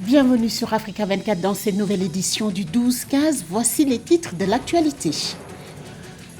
Bienvenue sur Africa 24 dans cette nouvelle édition du 12-15. Voici les titres de l'actualité.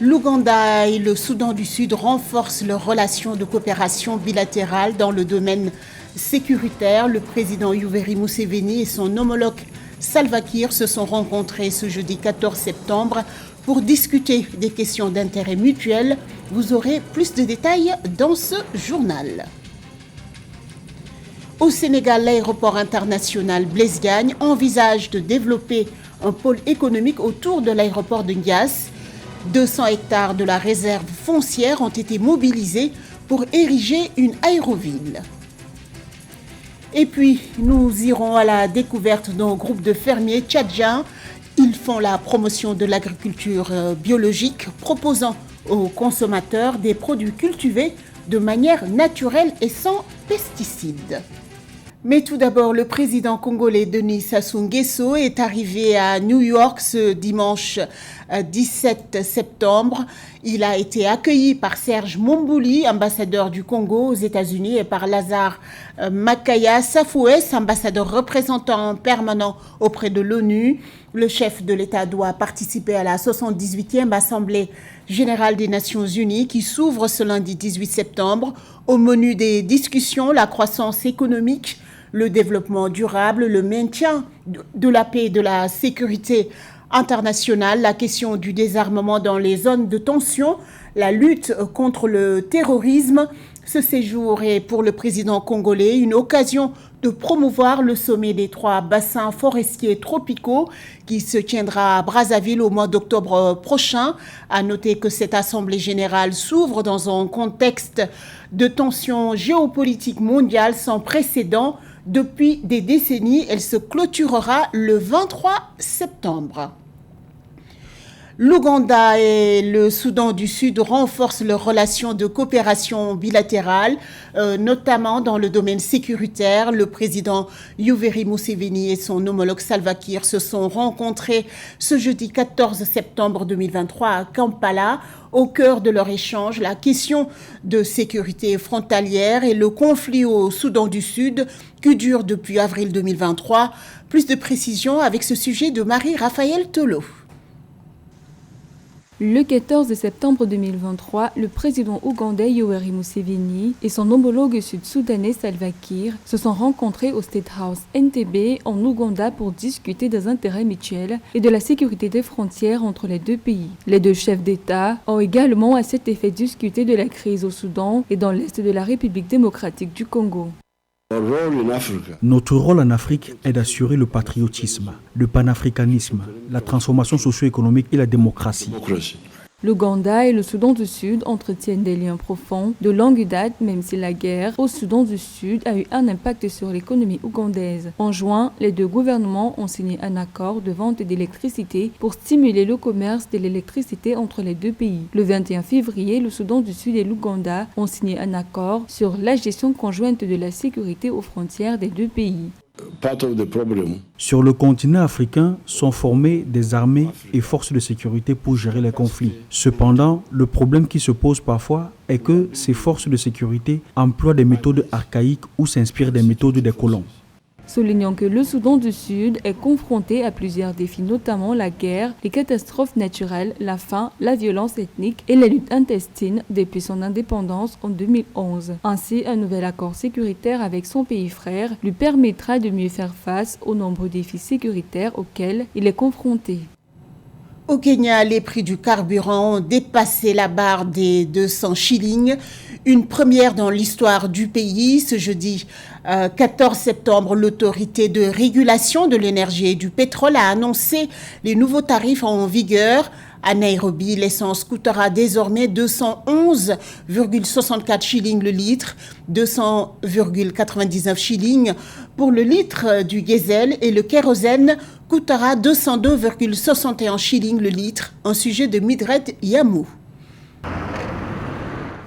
L'Ouganda et le Soudan du Sud renforcent leurs relations de coopération bilatérale dans le domaine sécuritaire. Le président Yoweri Museveni et son homologue Salva Kiir se sont rencontrés ce jeudi 14 septembre pour discuter des questions d'intérêt mutuel. Vous aurez plus de détails dans ce journal. Au Sénégal, l'aéroport international Blaise Diagne envisage de développer un pôle économique autour de l'aéroport de Ndiass. 200 hectares de la réserve foncière ont été mobilisés pour ériger une aéroville. Et puis, nous irons à la découverte d'un groupe de fermiers tchadiens. Ils font la promotion de l'agriculture biologique, proposant aux consommateurs des produits cultivés de manière naturelle et sans pesticides. Mais tout d'abord, le président congolais Denis Sassou Nguesso est arrivé à New York ce dimanche 17 septembre. Il a été accueilli par Serge Mombouli, ambassadeur du Congo aux États-Unis, et par Lazare Makaya Safouès, ambassadeur représentant permanent auprès de l'ONU. Le chef de l'État doit participer à la 78e Assemblée générale des Nations Unies qui s'ouvre ce lundi 18 septembre. Au menu des discussions, la croissance économique, le développement durable, le maintien de la paix et de la sécurité internationale, la question du désarmement dans les zones de tension, la lutte contre le terrorisme. Ce séjour est pour le président congolais une occasion de promouvoir le sommet des 3 bassins forestiers tropicaux qui se tiendra à Brazzaville au mois d'octobre prochain. À noter que cette assemblée générale s'ouvre dans un contexte de tensions géopolitiques mondiales sans précédent. Depuis des décennies, elle se clôturera le 23 septembre. L'Ouganda et le Soudan du Sud renforcent leurs relations de coopération bilatérale, notamment dans le domaine sécuritaire. Le président Yoweri Museveni et son homologue Salva Kiir se sont rencontrés ce jeudi 14 septembre 2023 à Kampala. Au cœur de leur échange, la question de sécurité frontalière et le conflit au Soudan du Sud qui dure depuis avril 2023. Plus de précisions avec ce sujet de Marie-Raphaël Tolo. Le 14 septembre 2023, le président ougandais Yoweri Museveni et son homologue sud-soudanais Salva Kiir se sont rencontrés au State House Entebbe en Ouganda pour discuter des intérêts mutuels et de la sécurité des frontières entre les deux pays. Les deux chefs d'État ont également à cet effet discuté de la crise au Soudan et dans l'est de la République démocratique du Congo. Notre rôle en Afrique est d'assurer le patriotisme, le panafricanisme, la transformation socio-économique et la démocratie. L'Ouganda et le Soudan du Sud entretiennent des liens profonds de longue date, même si la guerre au Soudan du Sud a eu un impact sur l'économie ougandaise. En juin, les deux gouvernements ont signé un accord de vente d'électricité pour stimuler le commerce de l'électricité entre les deux pays. Le 21 février, le Soudan du Sud et l'Ouganda ont signé un accord sur la gestion conjointe de la sécurité aux frontières des deux pays. Sur le continent africain sont formées des armées et forces de sécurité pour gérer les conflits. Cependant, le problème qui se pose parfois est que ces forces de sécurité emploient des méthodes archaïques ou s'inspirent des méthodes des colons. Soulignant que le Soudan du Sud est confronté à plusieurs défis, notamment la guerre, les catastrophes naturelles, la faim, la violence ethnique et la lutte intestine depuis son indépendance en 2011. Ainsi, un nouvel accord sécuritaire avec son pays frère lui permettra de mieux faire face aux nombreux défis sécuritaires auxquels il est confronté. Au Kenya, les prix du carburant ont dépassé la barre des 200 shillings, une première dans l'histoire du pays. Ce jeudi 14 septembre, l'autorité de régulation de l'énergie et du pétrole a annoncé les nouveaux tarifs en vigueur. À Nairobi, l'essence coûtera désormais 211,64 shillings le litre, 200,99 shillings pour le litre du diesel et le kérosène coûtera 202,61 shillings le litre, un sujet de Midret Yamou.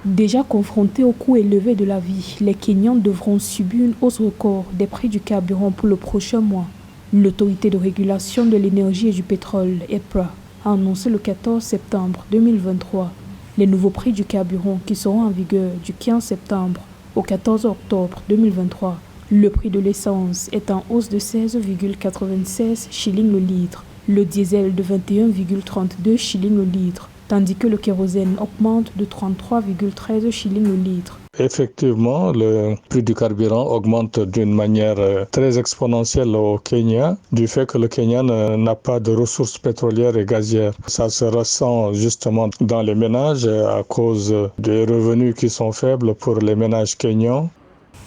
Déjà confrontés au coût élevé de la vie, les Kenyans devront subir une hausse record des prix du carburant pour le prochain mois. L'autorité de régulation de l'énergie et du pétrole, EPRA, a annoncé le 14 septembre 2023 les nouveaux prix du carburant qui seront en vigueur du 15 septembre au 14 octobre 2023 Le prix de l'essence est en hausse de 16,96 shillings le litre, le diesel de 21,32 shillings le litre, tandis que le kérosène augmente de 33,13 shillings le litre. Effectivement, le prix du carburant augmente d'une manière très exponentielle au Kenya, du fait que le Kenya n'a pas de ressources pétrolières et gazières. Ça se ressent justement dans les ménages à cause des revenus qui sont faibles pour les ménages kenyans.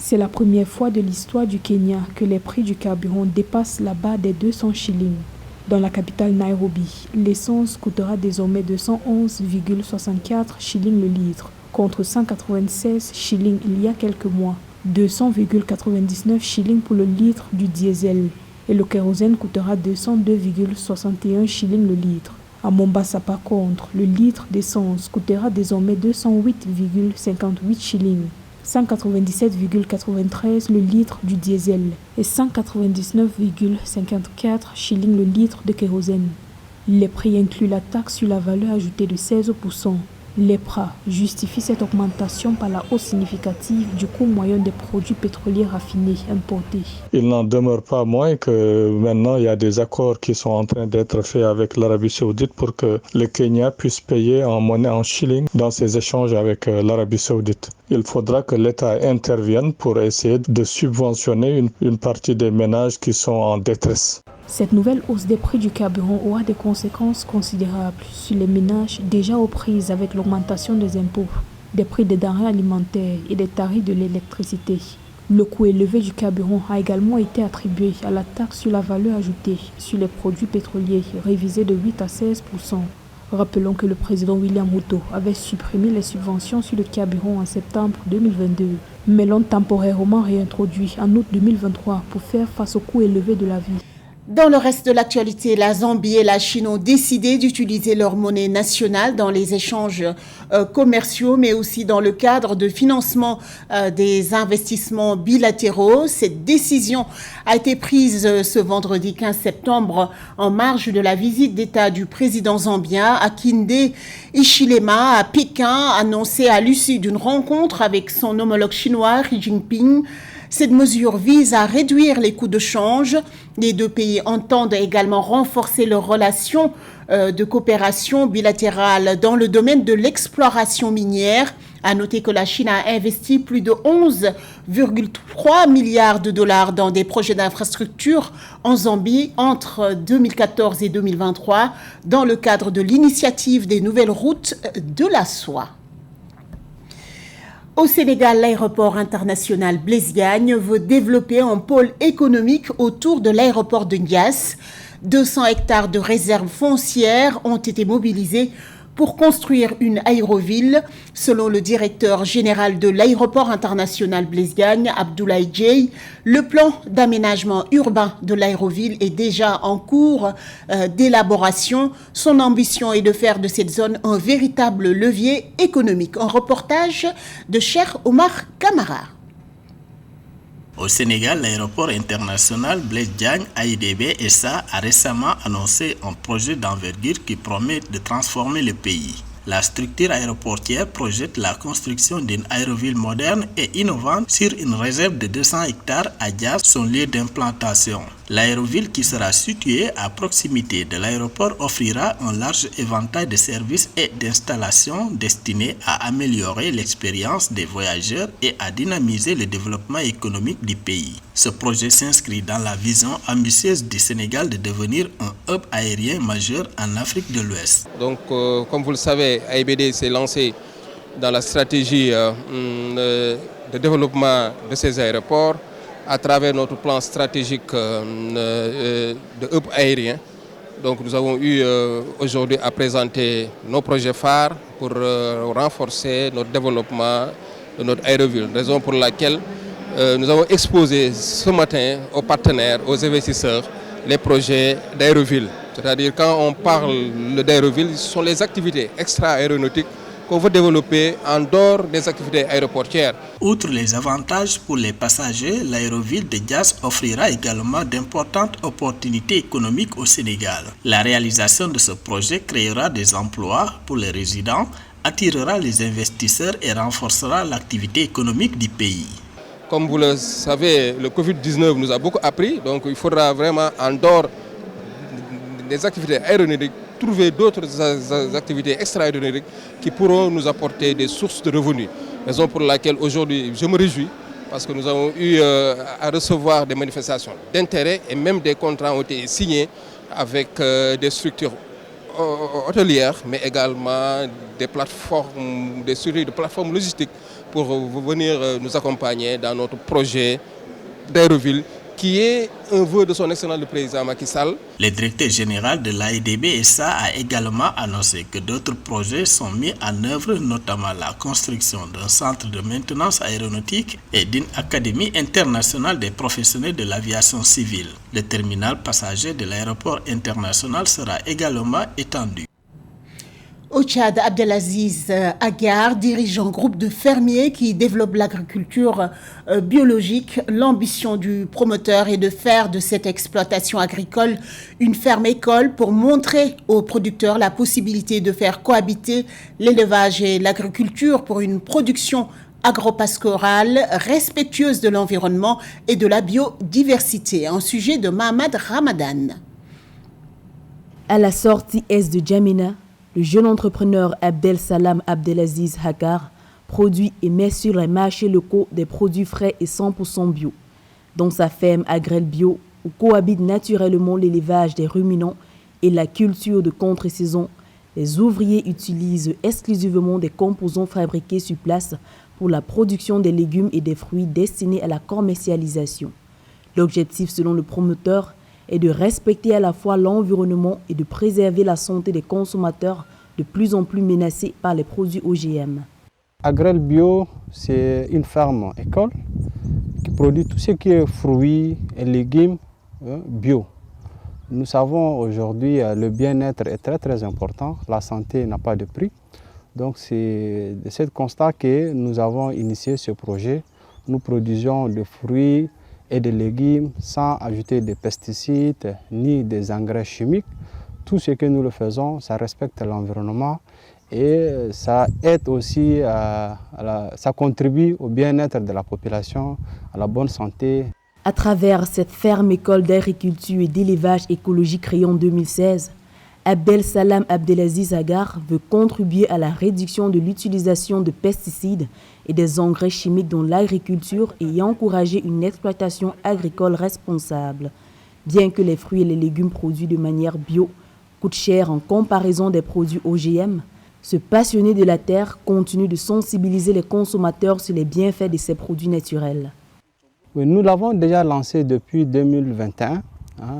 C'est la première fois de l'histoire du Kenya que les prix du carburant dépassent la barre des 200 shillings. Dans la capitale Nairobi, l'essence coûtera désormais 211,64 shillings le litre, contre 196 shillings il y a quelques mois, 200,99 shillings pour le litre du diesel, et le kérosène coûtera 202,61 shillings le litre. À Mombasa par contre, le litre d'essence coûtera désormais 208,58 shillings. 197,93 le litre du diesel et 199,54 shillings le litre de kérosène. Les prix incluent la taxe sur la valeur ajoutée de 16%. L'EPRA justifie cette augmentation par la hausse significative du coût moyen des produits pétroliers raffinés importés. Il n'en demeure pas moins que maintenant il y a des accords qui sont en train d'être faits avec l'Arabie Saoudite pour que le Kenya puisse payer en monnaie en shilling dans ses échanges avec l'Arabie Saoudite. Il faudra que l'État intervienne pour essayer de subventionner une partie des ménages qui sont en détresse. Cette nouvelle hausse des prix du carburant aura des conséquences considérables sur les ménages déjà aux prises avec l'augmentation des impôts, des prix des denrées alimentaires et des tarifs de l'électricité. Le coût élevé du carburant a également été attribué à la taxe sur la valeur ajoutée sur les produits pétroliers révisée de 8 à 16%. Rappelons que le président William Ruto avait supprimé les subventions sur le carburant en septembre 2022, mais l'ont temporairement réintroduit en août 2023 pour faire face au coût élevé de la vie. Dans le reste de l'actualité, la Zambie et la Chine ont décidé d'utiliser leur monnaie nationale dans les échanges commerciaux, mais aussi dans le cadre de financement des investissements bilatéraux. Cette décision a été prise ce vendredi 15 septembre en marge de la visite d'État du président zambien Hakainde Hichilema à Pékin, annoncée à l'issue d'une rencontre avec son homologue chinois Xi Jinping. Cette mesure vise à réduire les coûts de change. Les deux pays entendent également renforcer leurs relations de coopération bilatérale dans le domaine de l'exploration minière. À noter que la Chine a investi plus de 11,3 milliards de dollars dans des projets d'infrastructure en Zambie entre 2014 et 2023 dans le cadre de l'initiative des nouvelles routes de la soie. Au Sénégal, l'aéroport international Blaise Diagne veut développer un pôle économique autour de l'aéroport de Ndiass. 200 hectares de réserves foncières ont été mobilisés pour construire une aéroville. Selon le directeur général de l'aéroport international Blaise Diagne, Abdoulaye Dieye, le plan d'aménagement urbain de l'aéroville est déjà en cours d'élaboration. Son ambition est de faire de cette zone un véritable levier économique. Un reportage de Cheikh Omar Kamara. Au Sénégal, l'aéroport international Blaise Diagne AIBD SA a récemment annoncé un projet d'envergure qui promet de transformer le pays. La structure aéroportière projette la construction d'une aéroville moderne et innovante sur une réserve de 200 hectares à Diass, son lieu d'implantation. L'aéroville, qui sera située à proximité de l'aéroport, offrira un large éventail de services et d'installations destinés à améliorer l'expérience des voyageurs et à dynamiser le développement économique du pays. Ce projet s'inscrit dans la vision ambitieuse du Sénégal de devenir un hub aérien majeur en Afrique de l'Ouest. Donc, comme vous le savez, AIBD s'est lancé dans la stratégie de développement de ces aéroports à travers notre plan stratégique de hub aérien. Donc, nous avons eu aujourd'hui à présenter nos projets phares pour renforcer notre développement de notre aéroville, raison pour laquelle nous avons exposé ce matin aux partenaires, aux investisseurs, les projets d'aéroville. C'est-à-dire quand on parle d'aéroville, ce sont les activités extra-aéronautiques qu'on veut développer en dehors des activités aéroportières. Outre les avantages pour les passagers, l'aéroville de Diass offrira également d'importantes opportunités économiques au Sénégal. La réalisation de ce projet créera des emplois pour les résidents, attirera les investisseurs et renforcera l'activité économique du pays. Comme vous le savez, le Covid-19 nous a beaucoup appris, donc il faudra vraiment, en dehors des activités aéronautiques, trouver d'autres activités extra-aéronautiques qui pourront nous apporter des sources de revenus. Raison pour laquelle aujourd'hui je me réjouis parce que nous avons eu à recevoir des manifestations d'intérêt et même des contrats ont été signés avec des structures hôtelières, mais également des plateformes, des structures de plateformes logistiques pour venir nous accompagner dans notre projet d'Aéroville qui est un vœu de son excellence le président Macky Sall. Le directeur général de l'AIDB SA a également annoncé que d'autres projets sont mis en œuvre, notamment la construction d'un centre de maintenance aéronautique et d'une académie internationale des professionnels de l'aviation civile. Le terminal passager de l'aéroport international sera également étendu. Au Tchad, Abdelaziz Agar dirige un groupe de fermiers qui développe l'agriculture biologique. L'ambition du promoteur est de faire de cette exploitation agricole une ferme-école pour montrer aux producteurs la possibilité de faire cohabiter l'élevage et l'agriculture pour une production agro-pastorale respectueuse de l'environnement et de la biodiversité. Un sujet de Mohamed Ramadan. À la sortie est de Djamena, le jeune entrepreneur Abdel Salam Abdelaziz Agar produit et met sur les marchés locaux des produits frais et 100% bio. Dans sa ferme Agrel Bio, où cohabitent naturellement l'élevage des ruminants et la culture de contre-saison, les ouvriers utilisent exclusivement des composants fabriqués sur place pour la production des légumes et des fruits destinés à la commercialisation. L'objectif, selon le promoteur, est de respecter à la fois l'environnement et de préserver la santé des consommateurs de plus en plus menacés par les produits OGM. Agrel Bio, c'est une ferme-école qui produit tout ce qui est fruits et légumes bio. Nous savons aujourd'hui le bien-être est très important, la santé n'a pas de prix. Donc c'est de ce constat que nous avons initié ce projet. Nous produisons des fruits et des légumes sans ajouter des pesticides ni des engrais chimiques. Tout ce que nous le faisons, ça respecte l'environnement et ça aide aussi, ça contribue au bien-être de la population, à la bonne santé. À travers cette ferme-école d'agriculture et d'élevage écologique créée en 2016, Abdel Salam Abdelaziz Agar veut contribuer à la réduction de l'utilisation de pesticides et des engrais chimiques dans l'agriculture et encourager une exploitation agricole responsable. Bien que les fruits et les légumes produits de manière bio coûtent cher en comparaison des produits OGM, ce passionné de la terre continue de sensibiliser les consommateurs sur les bienfaits de ces produits naturels. Oui, nous l'avons déjà lancé depuis 2021,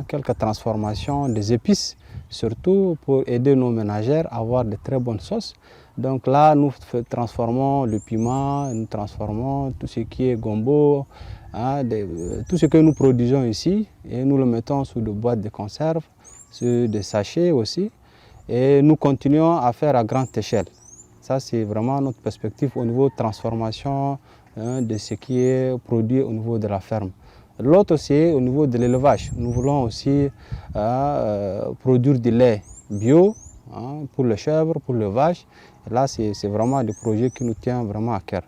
quelques transformations des épices, surtout pour aider nos ménagères à avoir de très bonnes sauces. Donc là, nous transformons le piment, nous transformons tout ce qui est gombo, tout ce que nous produisons ici, et nous le mettons sous des boîtes de conserve, sur des sachets aussi, et nous continuons à faire à grande échelle. Ça, c'est vraiment notre perspective au niveau de transformation de ce qui est produit au niveau de la ferme. L'autre, c'est au niveau de l'élevage. Nous voulons aussi produire du lait bio pour les chèvres, pour les vaches. Et là, c'est vraiment des projets qui nous tiennent vraiment à cœur.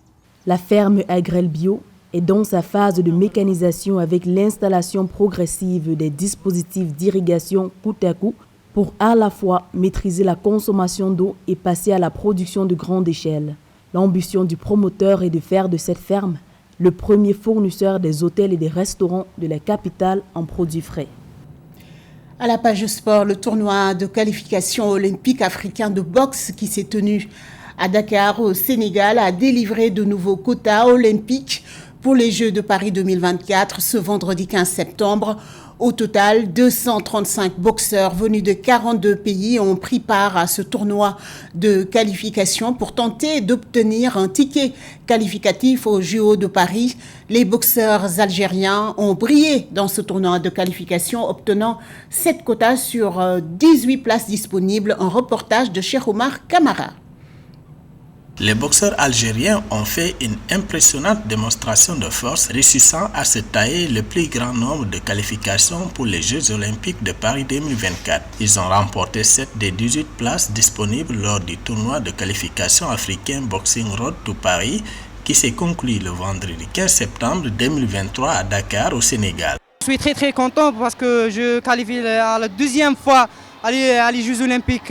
La ferme Agrel Bio est dans sa phase de mécanisation avec l'installation progressive des dispositifs d'irrigation coup à coup pour à la fois maîtriser la consommation d'eau et passer à la production de grande échelle. L'ambition du promoteur est de faire de cette ferme le premier fournisseur des hôtels et des restaurants de la capitale en produits frais. À la page sport, le tournoi de qualification olympique africain de boxe qui s'est tenu à Dakar, au Sénégal, a délivré de nouveaux quotas olympiques pour les Jeux de Paris 2024 ce vendredi 15 septembre. Au total, 235 boxeurs venus de 42 pays ont pris part à ce tournoi de qualification pour tenter d'obtenir un ticket qualificatif aux JO de Paris. Les boxeurs algériens ont brillé dans ce tournoi de qualification, obtenant 7 quotas sur 18 places disponibles. Un reportage de Cheikh Omar Kamara. Les boxeurs algériens ont fait une impressionnante démonstration de force, réussissant à se tailler le plus grand nombre de qualifications pour les Jeux olympiques de Paris 2024. Ils ont remporté 7 des 18 places disponibles lors du tournoi de qualification africain Boxing Road to Paris qui s'est conclu le vendredi 15 septembre 2023 à Dakar au Sénégal. Je suis très content parce que je qualifie à la deuxième fois à les Jeux Olympiques,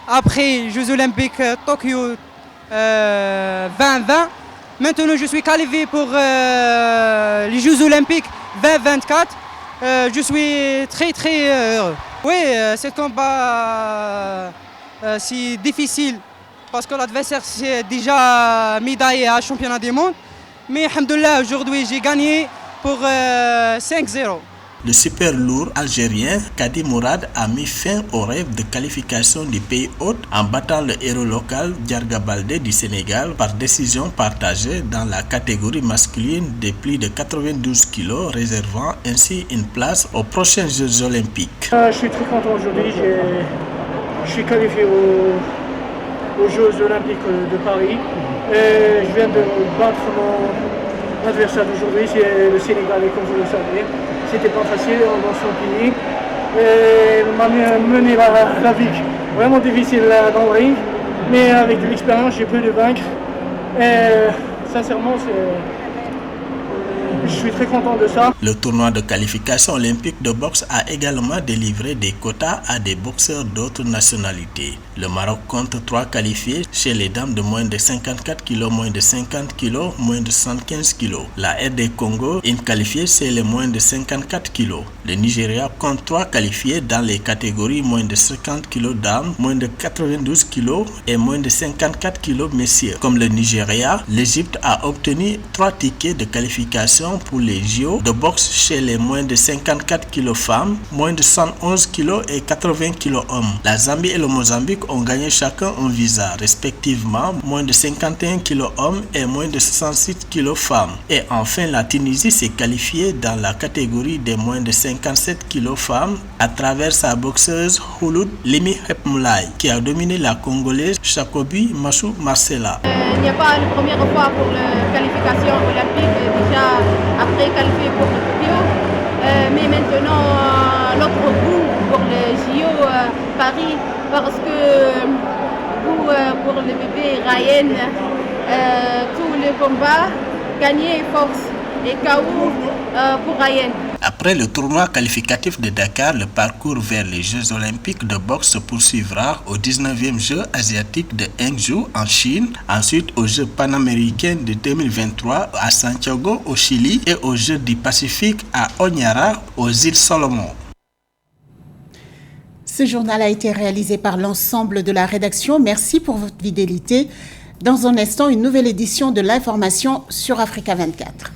après les Jeux Olympiques Tokyo 2020. Maintenant je suis qualifié pour les Jeux Olympiques 2024. Je suis très heureux. Oui, ce combat c'est difficile parce que l'adversaire c'est déjà médaillé à championnat du monde. Mais alhamdoulilah, aujourd'hui j'ai gagné pour 5-0. Le super lourd algérien Kadi Mourad a mis fin au rêve de qualification du pays hôte en battant le héros local Diarga Baldé du Sénégal par décision partagée dans la catégorie masculine de plus de 92 kg, réservant ainsi une place aux prochains Jeux Olympiques. Je suis très content aujourd'hui, je suis qualifié aux Jeux Olympiques de Paris. Et je viens de battre mon adversaire d'aujourd'hui, c'est le Sénégalais, comme vous le savez. C'était pas facile dans son pays. Et il m'a mené la vie vraiment difficile dans le ring. Mais avec de l'expérience, j'ai pu le vaincre. Et sincèrement, je suis très content de ça. Le tournoi de qualification olympique de boxe a également délivré des quotas à des boxeurs d'autres nationalités. Le Maroc compte 3 qualifiés chez les dames de moins de 54 kg, moins de 50 kg, moins de 75 kg. La RD Congo, une qualifiée chez les moins de 54 kg. Le Nigeria compte 3 qualifiés dans les catégories moins de 50 kg dames, moins de 92 kg et moins de 54 kg messieurs. Comme le Nigeria, l'Égypte a obtenu 3 tickets de qualification pour les JO de boxe chez les moins de 54 kg femmes, moins de 111 kg et 80 kg hommes. La Zambie et le Mozambique ont gagné chacun un visa, respectivement moins de 51 kg hommes et moins de 66 kg femmes. Et enfin, la Tunisie s'est qualifiée dans la catégorie des moins de 57 kg femmes à travers sa boxeuse Houloud Limi Hepmoulay, qui a dominé la Congolaise Chakobi Machou Marcella. Il n'y a pas la première fois pour la qualification olympique, déjà après qualifié pour Tokyo, mais maintenant l'autre bout pour le JO Paris, parce que pour le bébé Ryan, tous les combats gagnés force et KO pour Ryan. Après le tournoi qualificatif de Dakar, le parcours vers les Jeux Olympiques de boxe se poursuivra au 19e Jeux asiatiques de Hangzhou en Chine, ensuite aux Jeux panaméricains de 2023 à Santiago au Chili et aux Jeux du Pacifique à Honiara aux îles Salomon. Ce journal a été réalisé par l'ensemble de la rédaction. Merci pour votre fidélité. Dans un instant, une nouvelle édition de l'information sur Africa 24.